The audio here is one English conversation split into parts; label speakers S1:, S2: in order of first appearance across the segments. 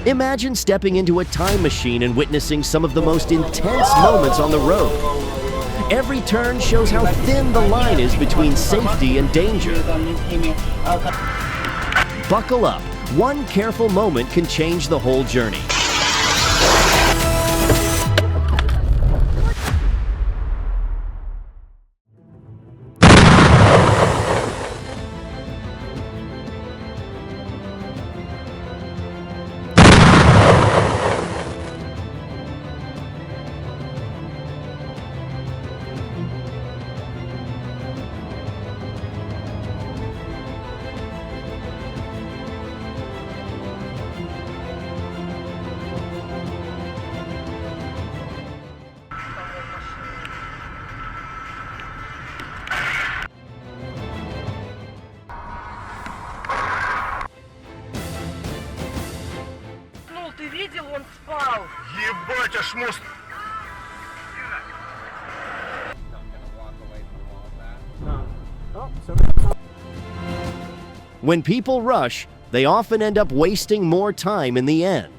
S1: Imagine stepping into a time machine and witnessing some of the most intense moments on the road. Every turn shows how thin the line is between safety and danger. Buckle up. One careful moment can change the whole journey.
S2: Ты видел, он спал.
S3: Ебать, аж мост.
S1: When people rush, they often end up wasting more time in the end.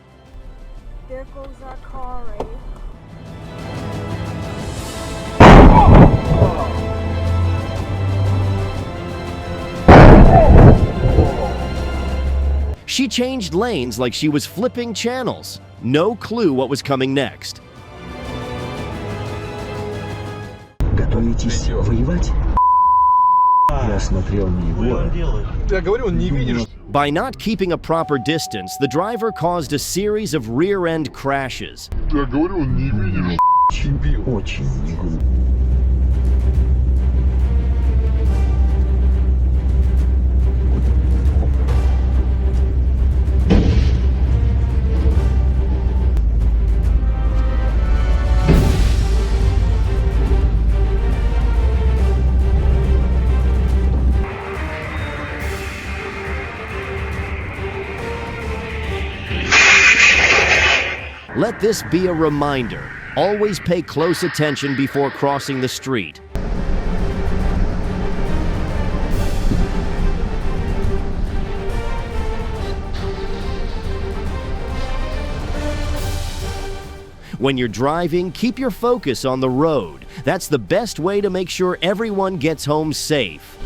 S2: There goes our car, eh?
S1: She changed lanes like she was flipping channels. No clue what was coming next.
S4: Готовитесь воевать? Я смотрел на него.
S3: Я говорю, он не видишь.
S1: By not keeping a proper distance, the driver caused a series of rear-end crashes.
S3: Я говорю, он не видишь.
S4: Очень не глупо.
S1: Let this be a reminder. Always pay close attention before crossing the street. When you're driving, keep your focus on the road. That's the best way to make sure everyone gets home safe.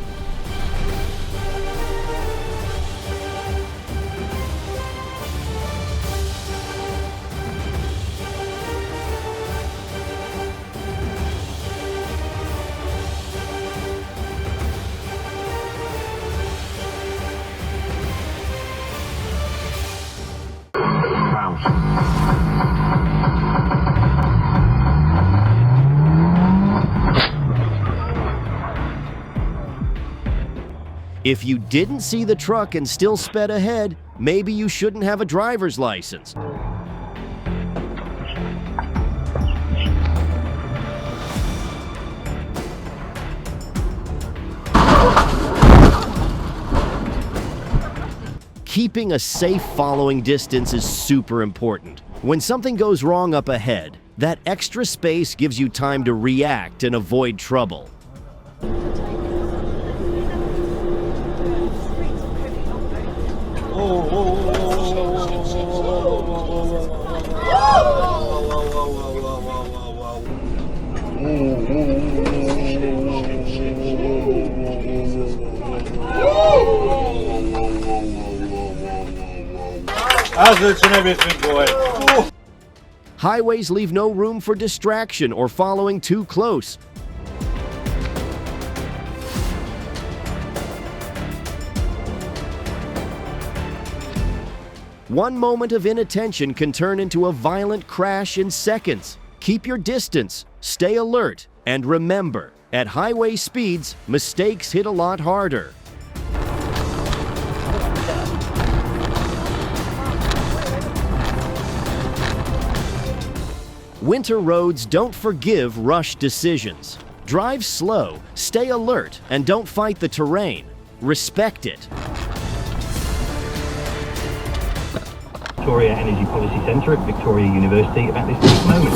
S1: If you didn't see the truck and still sped ahead, maybe you shouldn't have a driver's license. Keeping a safe following distance is super important. When something goes wrong up ahead, that extra space gives you time to react and avoid trouble. Highways leave no room for distraction or following too close. One moment of inattention can turn into a violent crash in seconds. Keep your distance, stay alert, and remember, at highway speeds, mistakes hit a lot harder. Winter roads don't forgive rush decisions. Drive slow, stay alert, and don't fight the terrain. Respect it.
S5: Victoria Energy Policy Centre at Victoria University about this next moment.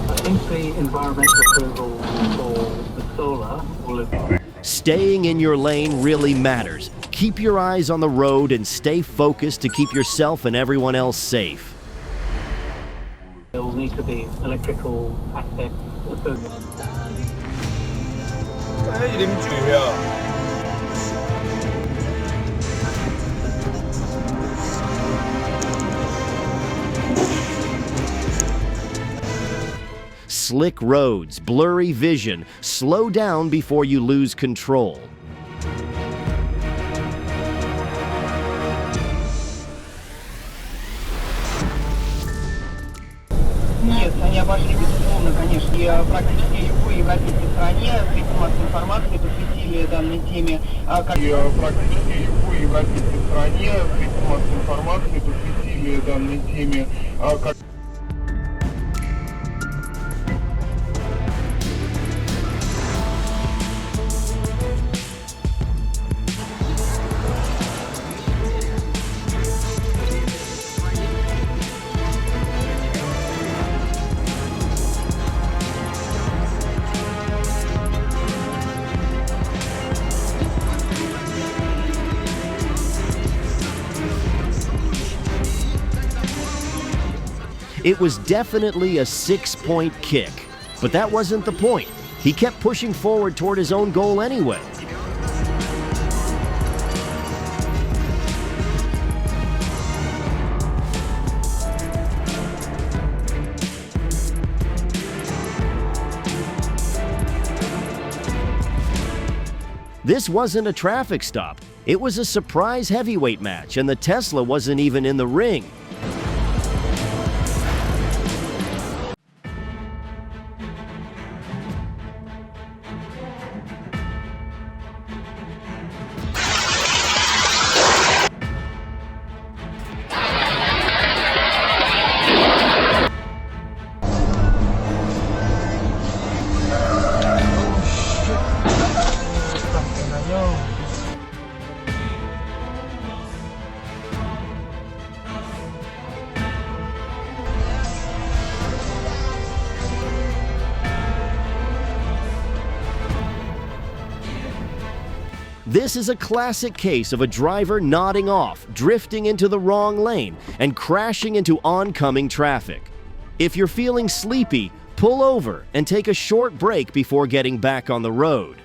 S5: I think the environmental approval for the solar will have...
S1: Staying in your lane really matters. Keep your eyes on the road and stay focused to keep yourself and everyone else safe.
S5: There will need to be electrical aspects associated.
S3: Cái gì điểm chuyện à?
S1: Slick roads, blurry vision. Slow down before you lose control.
S6: Нет, они обошли, безусловно, конечно, и практически любой европейской стране средства массовой информации посвятили данной теме.
S3: Практически любой европейской стране средства массовой информации посвятили данной теме.
S1: It was definitely a 6-point kick, but that wasn't the point. He kept pushing forward toward his own goal anyway. This wasn't a traffic stop. It was a surprise heavyweight match, and the Tesla wasn't even in the ring. This is a classic case of a driver nodding off, drifting into the wrong lane, and crashing into oncoming traffic. If you're feeling sleepy, pull over and take a short break before getting back on the road.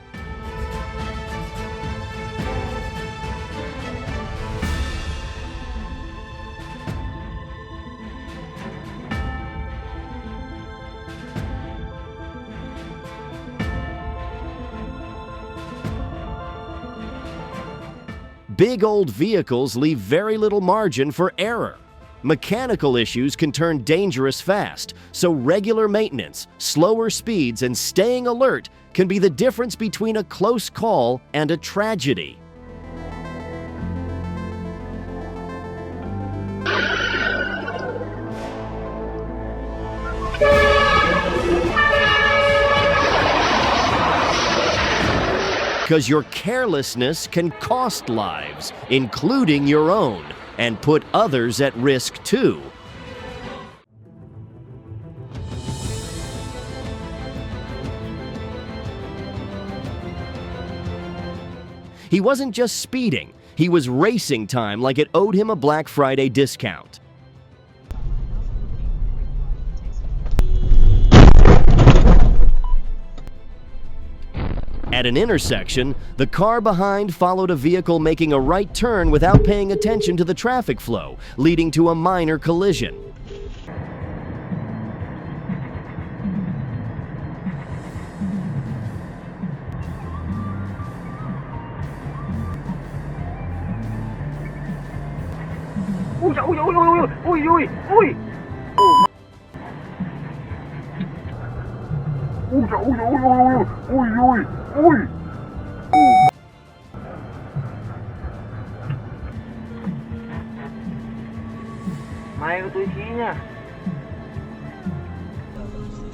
S1: Big old vehicles leave very little margin for error. Mechanical issues can turn dangerous fast, so regular maintenance, slower speeds, and staying alert can be the difference between a close call and a tragedy. Because your carelessness can cost lives, including your own, and put others at risk too. He wasn't just speeding, he was racing time like it owed him a Black Friday discount. At an intersection, the car behind followed a vehicle making a right turn without paying attention to the traffic flow, leading to a minor collision.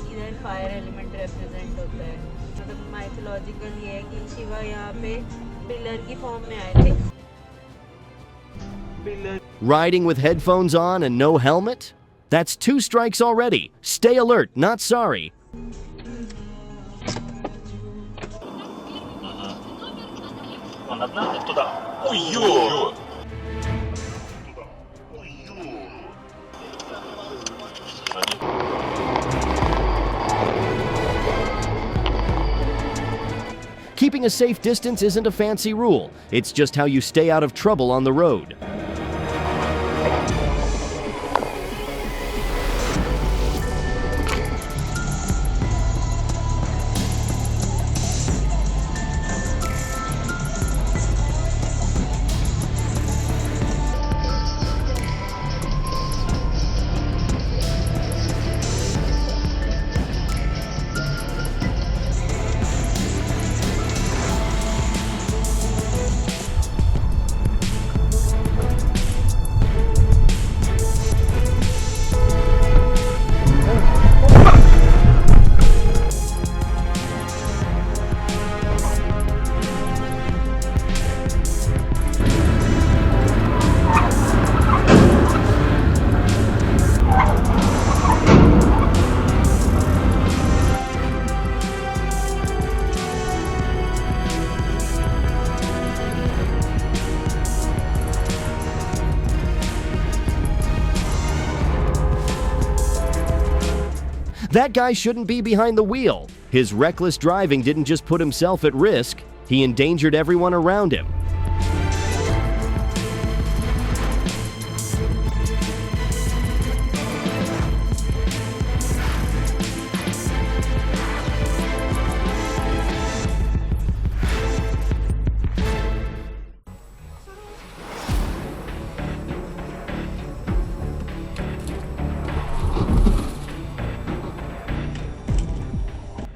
S7: इधर fire element represent होता है, मतलब mythological ये है कि शिवा यहाँ पे pillar की फॉर्म में आए थे.
S1: Riding with headphones on and no helmet? That's 2 strikes already. Stay alert, not sorry.
S5: Вон одна, туда.
S1: Keeping a safe distance isn't a fancy rule. It's just how you stay out of trouble on the road. That guy shouldn't be behind the wheel. His reckless driving didn't just put himself at risk, he endangered everyone around him.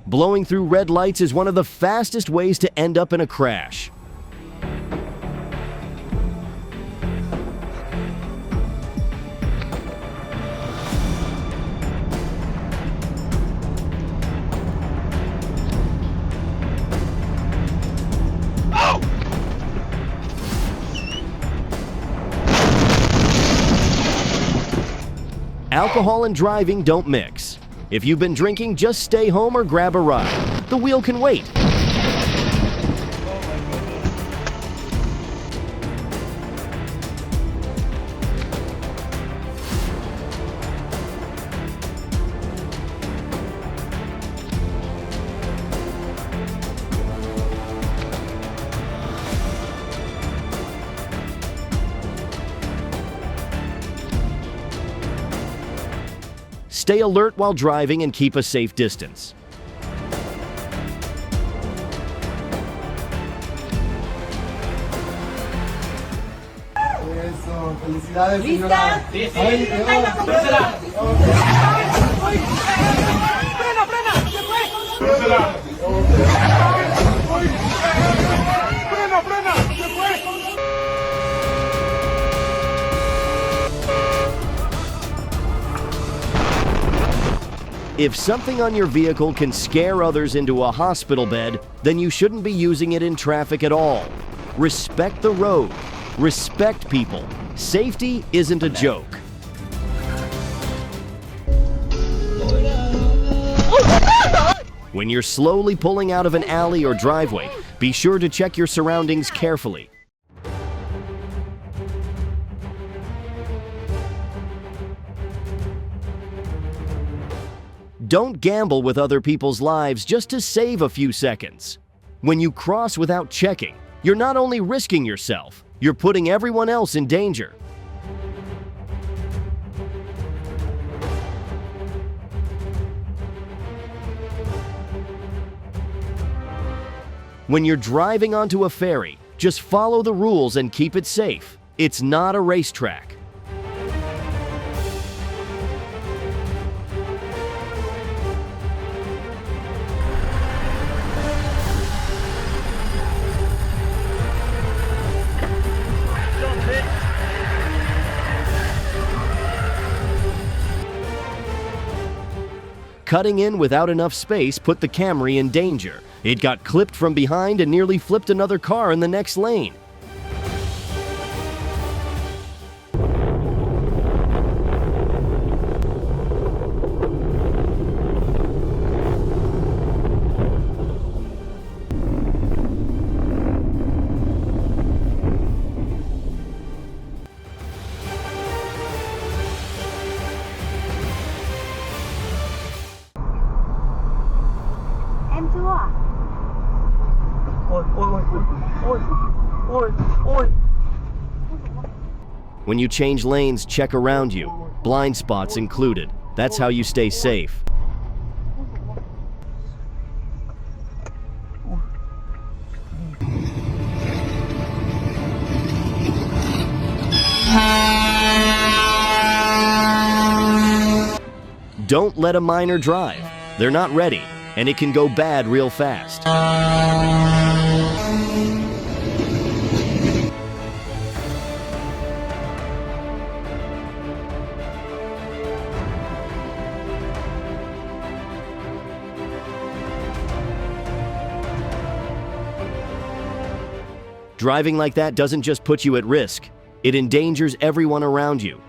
S1: Blowing through red lights is one of the fastest ways to end up in a crash. Alcohol and driving don't mix. If you've been drinking, just stay home or grab a ride. The wheel can wait. Stay alert while driving and keep a safe distance. If something on your vehicle can scare others into a hospital bed, then you shouldn't be using it in traffic at all. Respect the road. Respect people. Safety isn't a joke. When you're slowly pulling out of an alley or driveway, be sure to check your surroundings carefully. Don't gamble with other people's lives just to save a few seconds. When you cross without checking, you're not only risking yourself, you're putting everyone else in danger. When you're driving onto a ferry, just follow the rules and keep it safe. It's not a racetrack. Cutting in without enough space put the Camry in danger. It got clipped from behind and nearly flipped another car in the next lane. When you change lanes, check around you, blind spots included. That's how you stay safe. Don't let a minor drive. They're not ready, and it can go bad real fast. Driving like that doesn't just put you at risk, it endangers everyone around you.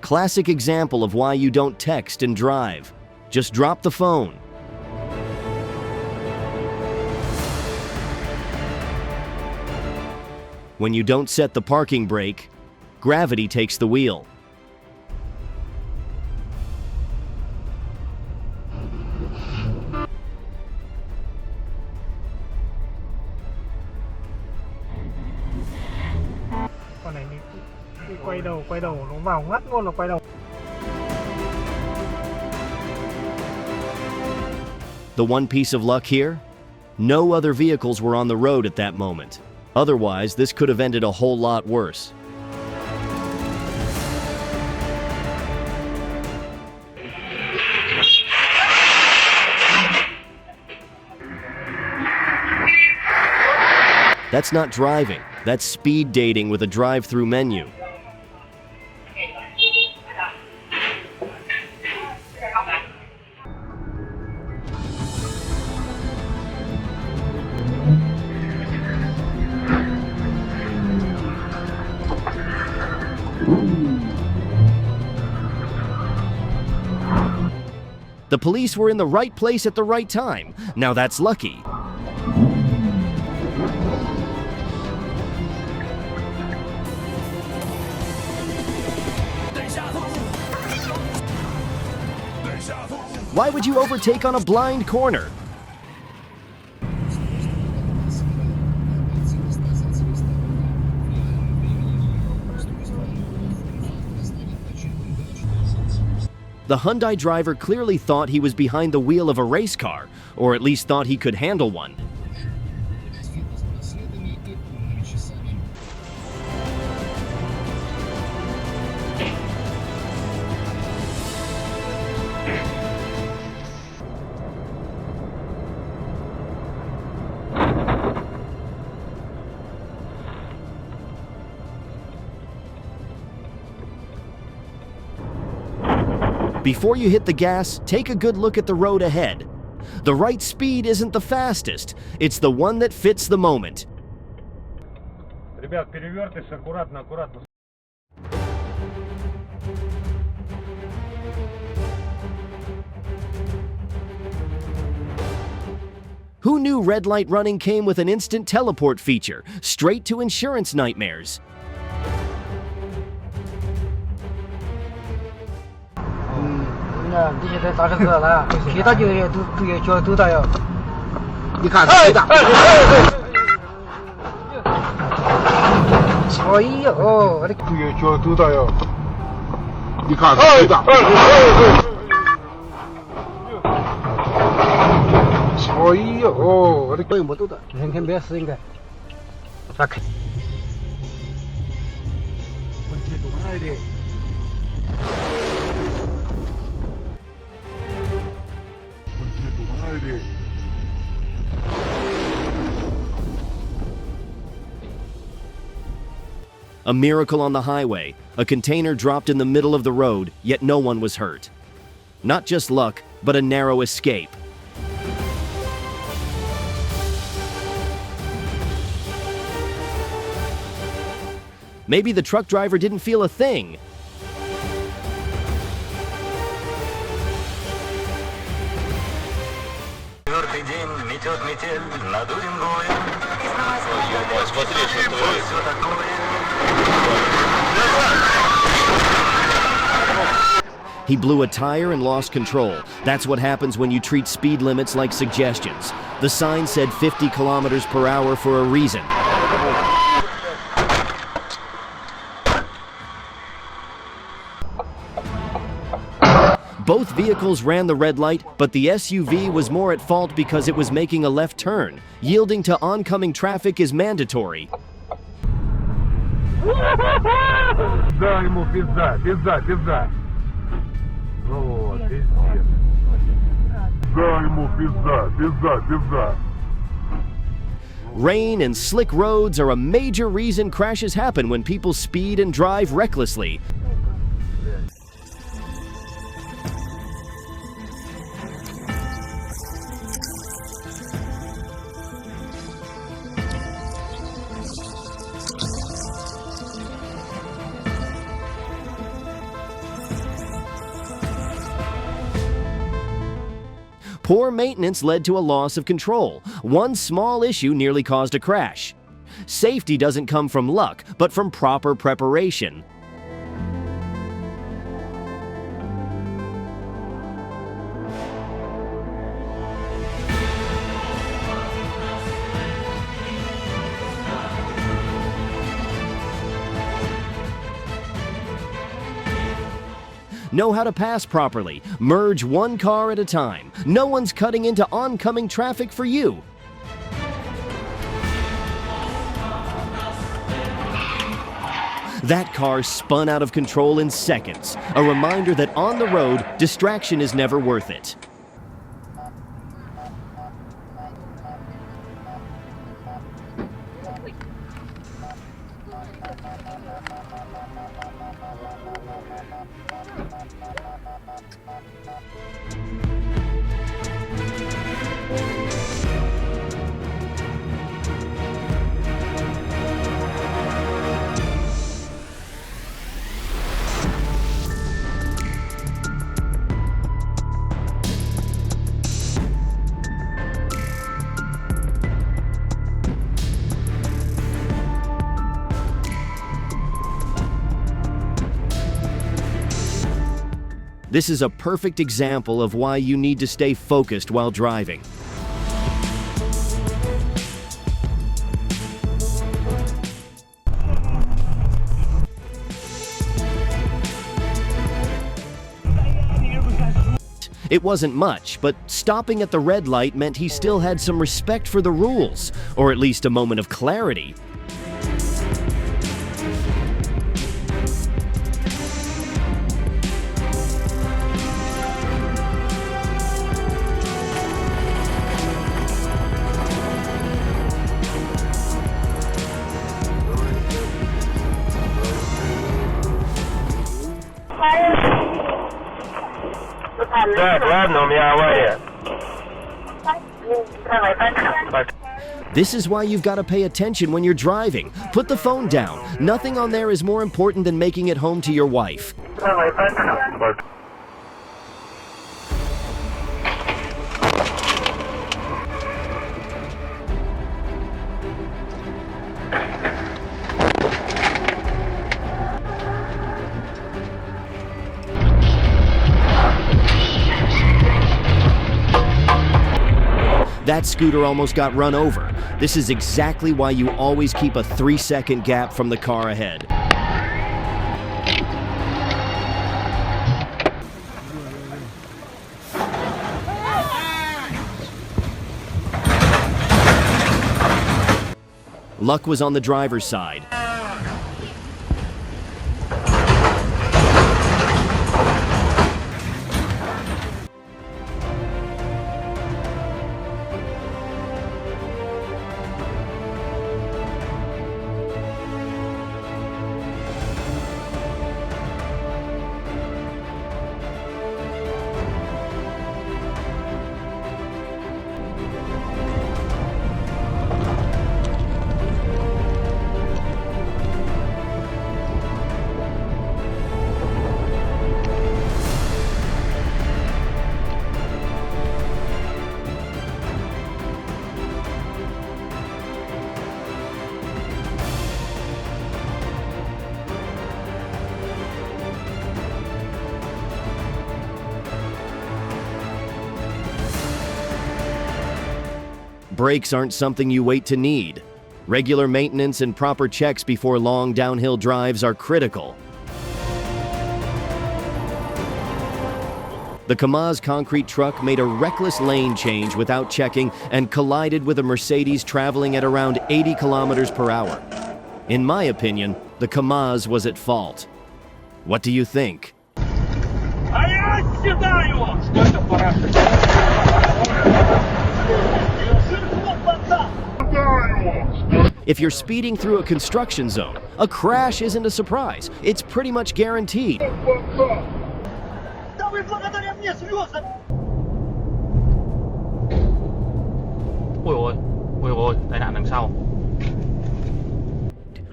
S1: Classic example of why you don't text and drive. Just drop the phone. When you don't set the parking brake, gravity takes the wheel.
S8: Con này đi quay đầu nó vào ngắt luôn, nó quay đầu.
S1: The one piece of luck here? No other vehicles were on the road at that moment. Otherwise, this could have ended a whole lot worse. That's not driving, that's speed dating with a drive-through menu. The police were in the right place at the right time. Now that's lucky. Why would you overtake on a blind corner? The Hyundai driver clearly thought he was behind the wheel of a race car, or at least thought he could handle one. Before you hit the gas, take a good look at the road ahead. The right speed isn't the fastest, it's the one that fits the moment.
S8: Ребят, перевертыш, аккуратно, аккуратно.
S1: Who knew red light running came with an instant teleport feature, straight to insurance nightmares? A miracle on the highway, a container dropped in the middle of the road, yet no one was hurt. Not just luck, but a narrow escape. Maybe the truck driver didn't feel a thing. He blew a tire and lost control. That's what happens when you treat speed limits like suggestions. The sign said 50 kilometers per hour for a reason. Both vehicles ran the red light, but the SUV was more at fault because it was making a left turn. Yielding to oncoming traffic is mandatory.
S3: Да, ему пизда, пизда, пизда. Вот, пиздец. Да, ему пизда, пизда, пизда.
S1: Rain and slick roads are a major reason crashes happen when people speed and drive recklessly. Poor maintenance led to a loss of control. One small issue nearly caused a crash. Safety doesn't come from luck, but from proper preparation. Know how to pass properly. Merge one car at a time. No one's cutting into oncoming traffic for you. That car spun out of control in seconds. A reminder that on the road, distraction is never worth it. This is a perfect example of why you need to stay focused while driving. It wasn't much, but stopping at the red light meant he still had some respect for the rules, or at least a moment of clarity.
S3: Так, ладно, у меня авария.
S1: This is why you've got to pay attention when you're driving. Put the phone down. Nothing on there is more important than making it home to your wife. That scooter almost got run over. This is exactly why you always keep a 3-second gap from the car ahead. Luck was on the driver's side. brakes aren't something you wait to need. Regular maintenance and proper checks before long downhill drives are critical. The Kamaz concrete truck made a reckless lane change without checking and collided with a Mercedes traveling at around 80 kilometers per hour. In my opinion, the Kamaz was at fault. What do you think? If you're speeding through a construction zone, a crash isn't a surprise. It's pretty much guaranteed.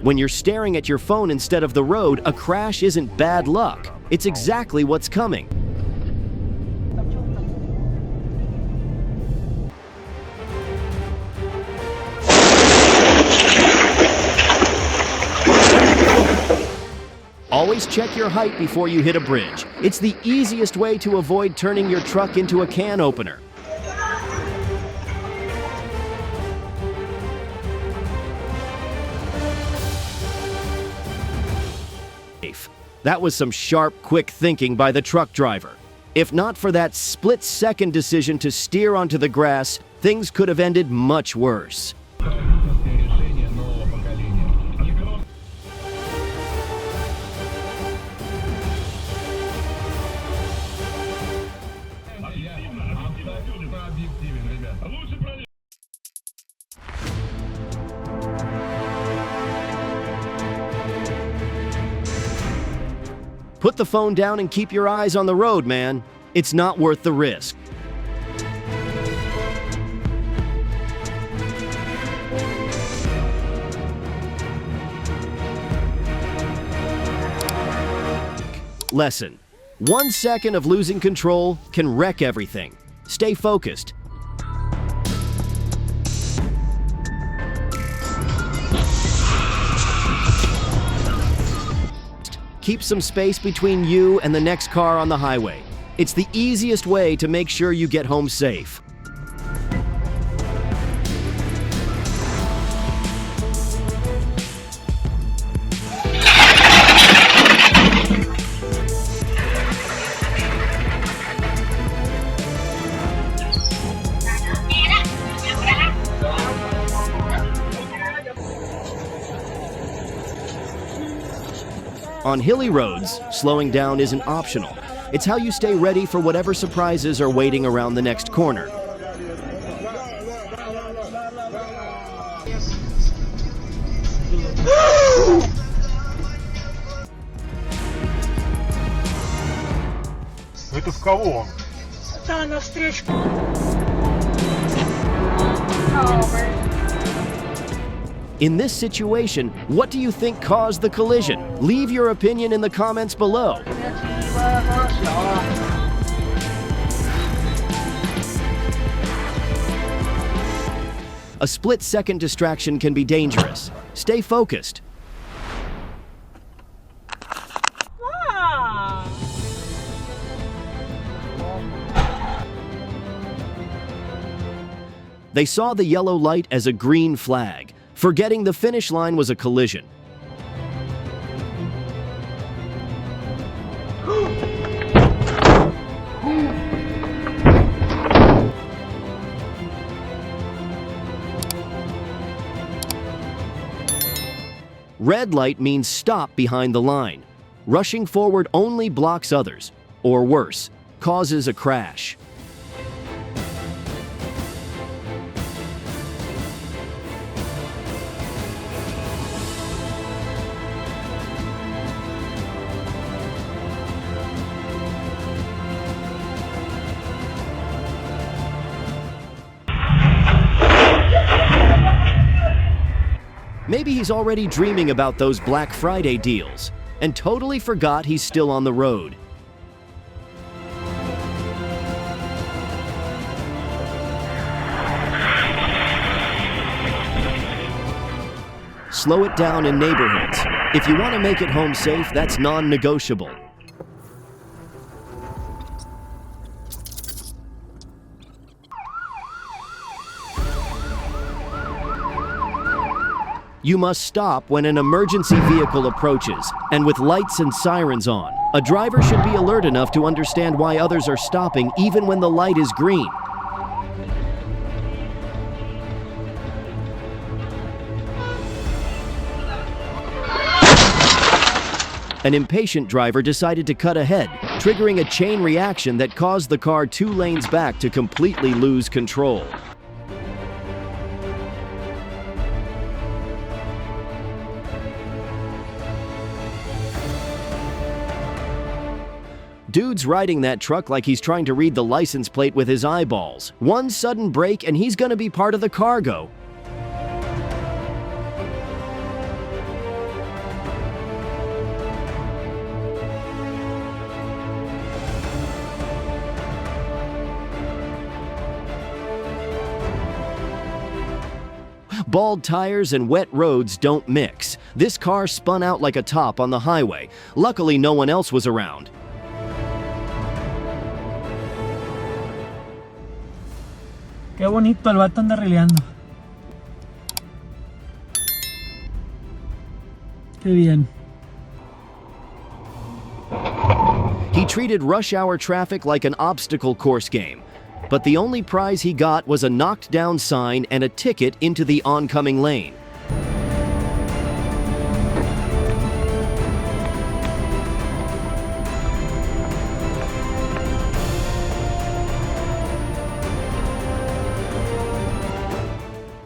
S1: When you're staring at your phone instead of the road, a crash isn't bad luck. It's exactly what's coming. Always check your height before you hit a bridge. It's the easiest way to avoid turning your truck into a can opener. That was some sharp, quick thinking by the truck driver. If not for that split-second decision to steer onto the grass, things could have ended much worse. Put the phone down and keep your eyes on the road, man. It's not worth the risk. Lesson: 1 second of losing control can wreck everything. Stay focused. Keep some space between you and the next car on the highway. It's the easiest way to make sure you get home safe. On hilly roads, slowing down isn't optional. It's how you stay ready for whatever surprises are waiting around the next corner.
S8: Это в кого он?
S2: Да, навстречу.
S1: In this situation, what do you think caused the collision? Leave your opinion in the comments below. A split-second distraction can be dangerous. Stay focused. They saw the yellow light as a green flag, forgetting the finish line was a collision. Red light means stop behind the line. Rushing forward only blocks others, or worse, causes a crash. Maybe he's already dreaming about those Black Friday deals and totally forgot he's still on the road. Slow it down in neighborhoods. If you want to make it home safe, that's non-negotiable. You must stop when an emergency vehicle approaches, and with lights and sirens on. A driver should be alert enough to understand why others are stopping even when the light is green. An impatient driver decided to cut ahead, triggering a chain reaction that caused the car 2 lanes back to completely lose control. Dude's riding that truck like he's trying to read the license plate with his eyeballs. One sudden break and he's gonna be part of the cargo. Bald tires and wet roads don't mix. This car spun out like a top on the highway. Luckily, no one else was around.
S8: Qué bonito, el vato anda rileando. Qué bien.
S1: He treated rush hour traffic like an obstacle course game. But the only prize he got was a knocked down sign and a ticket into the oncoming lane.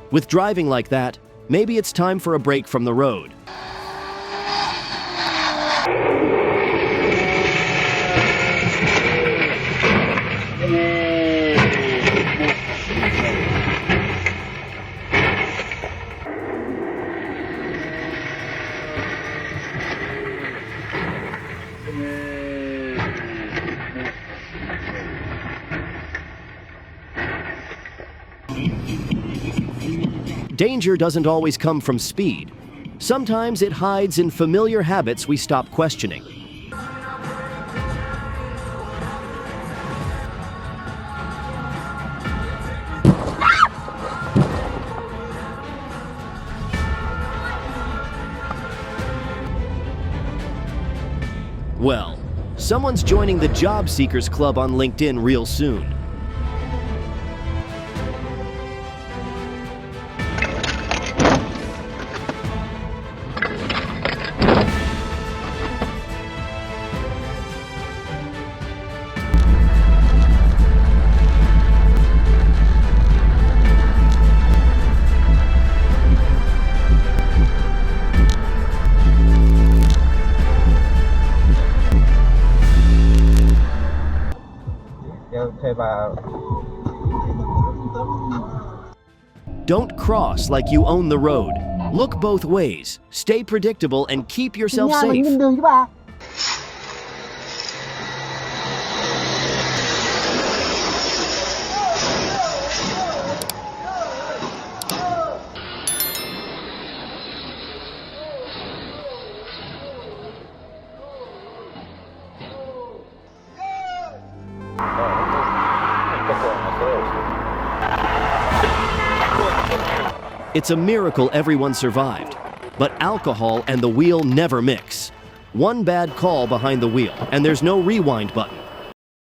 S1: With driving like that, maybe it's time for a break from the road. Danger doesn't always come from speed. Sometimes it hides in familiar habits we stop questioning. Well, someone's joining the Job Seekers Club on LinkedIn real soon. Don't cross like you own the road. Look both ways, stay predictable, and keep yourself safe. It's a miracle everyone survived, but alcohol and the wheel never mix. One bad call behind the wheel, and there's no rewind button.